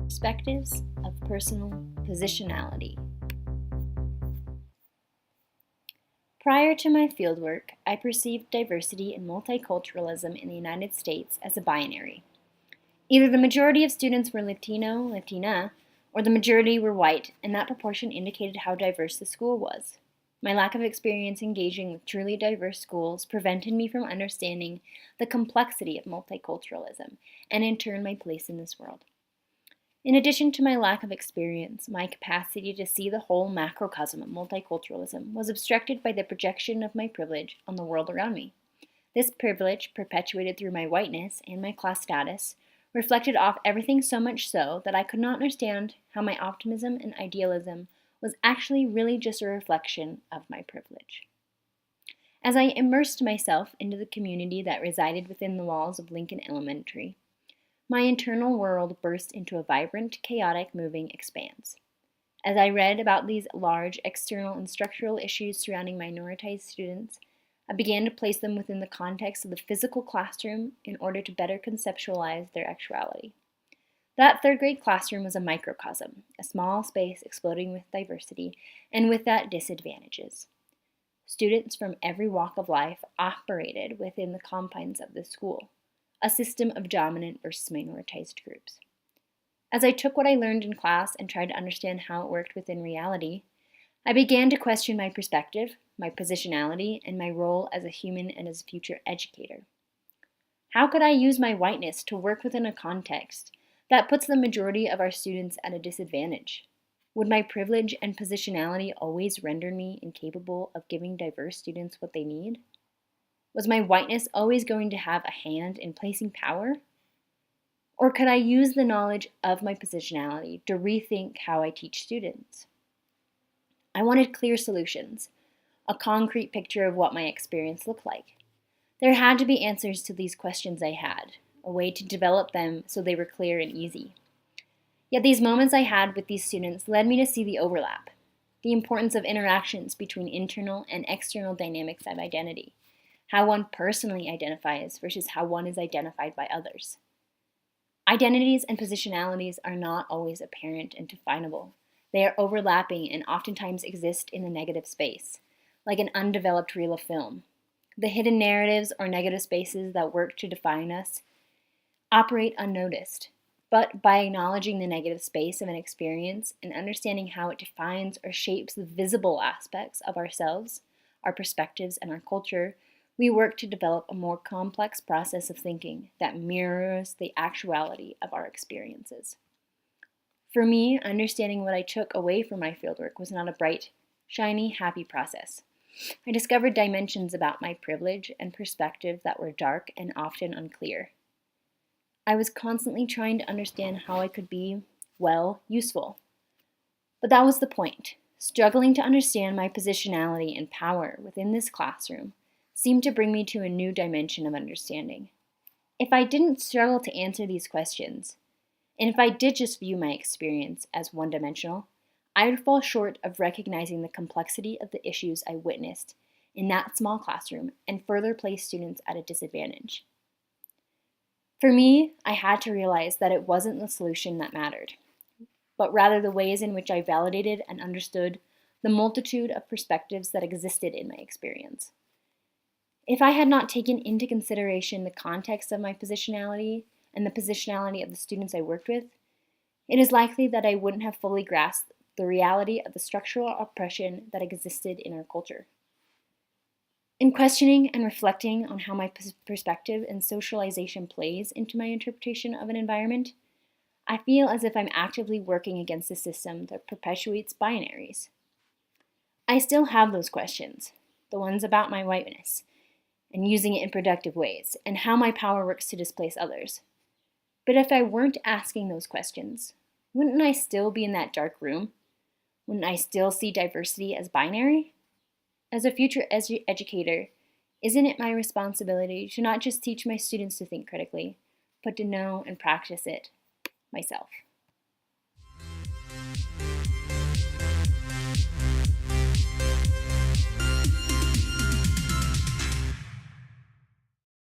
Perspectives of Personal Positionality. Prior to my fieldwork, I perceived diversity and multiculturalism in the United States as a binary. Either the majority of students were Latino, Latina, or the majority were white, and that proportion indicated how diverse the school was. My lack of experience engaging with truly diverse schools prevented me from understanding the complexity of multiculturalism, and in turn my place in this world. In addition to my lack of experience, my capacity to see the whole macrocosm of multiculturalism was obstructed by the projection of my privilege on the world around me. This privilege, perpetuated through my whiteness and my class status, reflected off everything so much so that I could not understand how my optimism and idealism was actually really just a reflection of my privilege. As I immersed myself into the community that resided within the walls of Lincoln Elementary, my internal world burst into a vibrant, chaotic, moving expanse. As I read about these large external and structural issues surrounding minoritized students, I began to place them within the context of the physical classroom in order to better conceptualize their actuality. That third grade classroom was a microcosm, a small space exploding with diversity, and with that disadvantages. Students from every walk of life operated within the confines of the school, a system of dominant versus minoritized groups. As I took what I learned in class and tried to understand how it worked within reality, I began to question my perspective, my positionality, and my role as a human and as a future educator. How could I use my whiteness to work within a context that puts the majority of our students at a disadvantage? Would my privilege and positionality always render me incapable of giving diverse students what they need? Was my whiteness always going to have a hand in placing power? Or could I use the knowledge of my positionality to rethink how I teach students? I wanted clear solutions, a concrete picture of what my experience looked like. There had to be answers to these questions I had, a way to develop them so they were clear and easy. Yet these moments I had with these students led me to see the overlap, the importance of interactions between internal and external dynamics of identity, how one personally identifies versus how one is identified by others. Identities and positionalities are not always apparent and definable. They are overlapping and oftentimes exist in the negative space, like an undeveloped reel of film. The hidden narratives or negative spaces that work to define us operate unnoticed, but by acknowledging the negative space of an experience and understanding how it defines or shapes the visible aspects of ourselves, our perspectives, and our culture, we work to develop a more complex process of thinking that mirrors the actuality of our experiences. For me, understanding what I took away from my fieldwork was not a bright, shiny, happy process. I discovered dimensions about my privilege and perspective that were dark and often unclear. I was constantly trying to understand how I could be, well, useful. But that was the point. Struggling to understand my positionality and power within this classroom seemed to bring me to a new dimension of understanding. If I didn't struggle to answer these questions, and if I did just view my experience as one-dimensional, I would fall short of recognizing the complexity of the issues I witnessed in that small classroom and further place students at a disadvantage. For me, I had to realize that it wasn't the solution that mattered, but rather the ways in which I validated and understood the multitude of perspectives that existed in my experience. If I had not taken into consideration the context of my positionality and the positionality of the students I worked with, it is likely that I wouldn't have fully grasped the reality of the structural oppression that existed in our culture. In questioning and reflecting on how my perspective and socialization plays into my interpretation of an environment, I feel as if I'm actively working against a system that perpetuates binaries. I still have those questions, the ones about my whiteness, and using it in productive ways, and how my power works to displace others. But if I weren't asking those questions, wouldn't I still be in that dark room? Wouldn't I still see diversity as binary? As a future educator, isn't it my responsibility to not just teach my students to think critically, but to know and practice it myself?